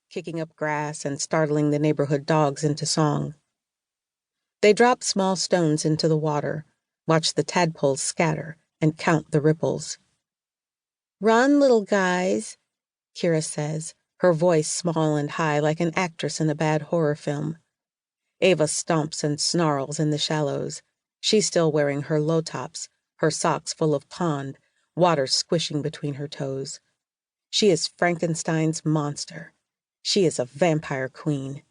kicking up grass and startling the neighborhood dogs into song. They drop small stones into the water, watch the tadpoles scatter, and count the ripples. "Run, little guys," Kira says, her voice small and high like an actress in a bad horror film. Ava stomps and snarls in the shallows. She's still wearing her low tops, her socks full of pond, water squishing between her toes. She is Frankenstein's monster. She is a vampire queen.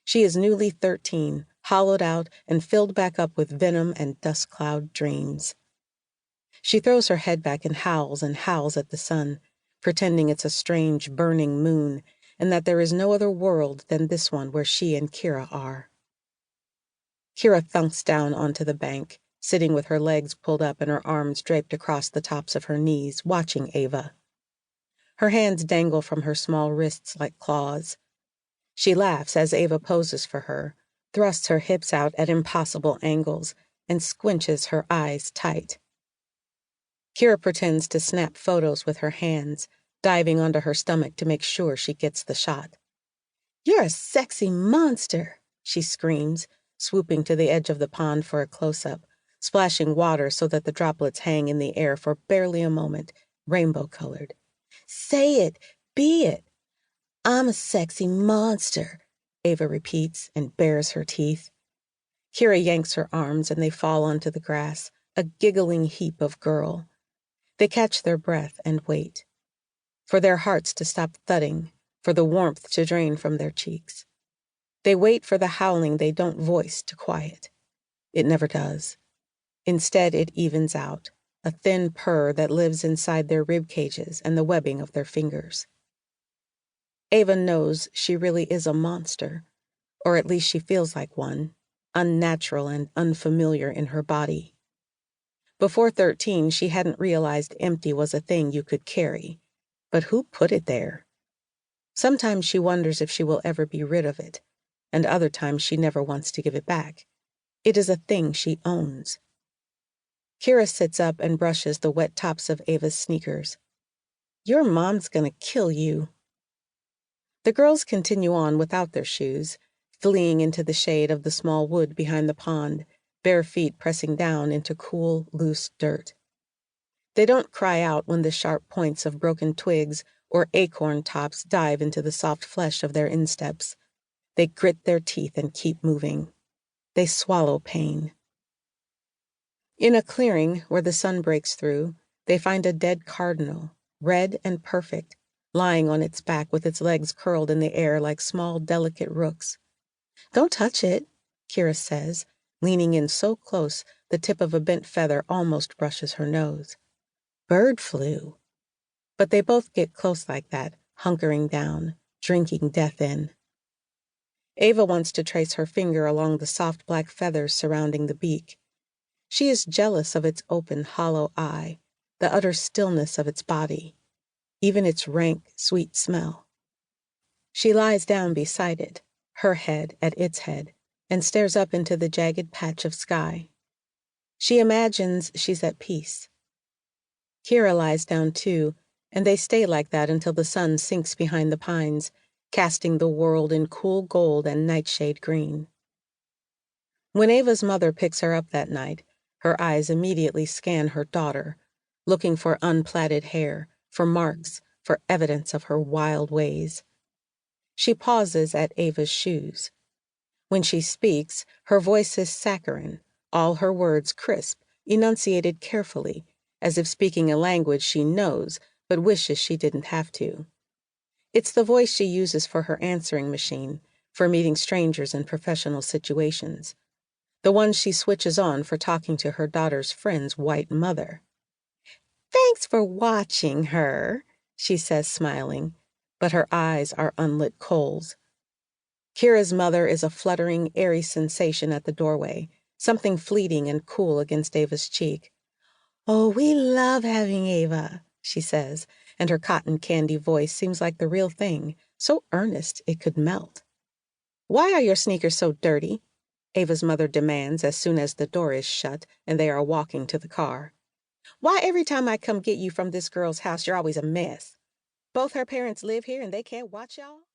She is newly 13, hollowed out and filled back up with venom and dust cloud dreams. She throws her head back and howls at the sun, pretending it's a strange, burning moon, and that there is no other world than this one where she and Kira are. Kira thunks down onto the bank, sitting with her legs pulled up and her arms draped across the tops of her knees, watching Ava. Her hands dangle from her small wrists like claws. She laughs as Ava poses for her, thrusts her hips out at impossible angles, and squinches her eyes tight. Kira pretends to snap photos with her hands, diving onto her stomach to make sure she gets the shot. "You're a sexy monster," she screams, swooping to the edge of the pond for a close-up, splashing water so that the droplets hang in the air for barely a moment, rainbow-colored. "Say it, be it." "I'm a sexy monster," Ava repeats and bares her teeth. Kira yanks her arms and they fall onto the grass, a giggling heap of girl. They catch their breath and wait. For their hearts to stop thudding, for the warmth to drain from their cheeks. They wait for the howling they don't voice to quiet. It never does. Instead, it evens out, a thin purr that lives inside their rib cages and the webbing of their fingers. Ava knows she really is a monster, or at least she feels like one, unnatural and unfamiliar in her body. Before 13, she hadn't realized empty was a thing you could carry, but who put it there? Sometimes she wonders if she will ever be rid of it, and other times she never wants to give it back. It is a thing she owns. Kira sits up and brushes the wet tops of Ava's sneakers. "Your mom's gonna kill you." The girls continue on without their shoes, fleeing into the shade of the small wood behind the pond, bare feet pressing down into cool, loose dirt. They don't cry out when the sharp points of broken twigs or acorn tops dive into the soft flesh of their insteps. They grit their teeth and keep moving. They swallow pain. In a clearing where the sun breaks through, they find a dead cardinal, red and perfect, lying on its back with its legs curled in the air like small, delicate rooks. "Don't touch it," Kira says, leaning in so close the tip of a bent feather almost brushes her nose. "Bird flu." But they both get close like that, hunkering down, drinking death in. Ava wants to trace her finger along the soft black feathers surrounding the beak. She is jealous of its open, hollow eye, the utter stillness of its body, even its rank, sweet smell. She lies down beside it, her head at its head, and stares up into the jagged patch of sky. She imagines she's at peace. Kira lies down too, and they stay like that until the sun sinks behind the pines, casting the world in cool gold and nightshade green. When Ava's mother picks her up that night, her eyes immediately scan her daughter, looking for unplaited hair, for marks, for evidence of her wild ways. She pauses at Ava's shoes. When she speaks, her voice is saccharine, all her words crisp, enunciated carefully, as if speaking a language she knows but wishes she didn't have to. It's the voice she uses for her answering machine, for meeting strangers in professional situations. The one she switches on for talking to her daughter's friend's white mother. "Thanks for watching her," she says, smiling, but her eyes are unlit coals. Kira's mother is a fluttering, airy sensation at the doorway, something fleeting and cool against Ava's cheek. "Oh, we love having Ava," she says, and her cotton candy voice seems like the real thing, so earnest it could melt. "Why are your sneakers so dirty?" Ava's mother demands as soon as the door is shut and they are walking to the car. "Why every time I come get you from this girl's house, you're always a mess? Both her parents live here and they can't watch y'all?"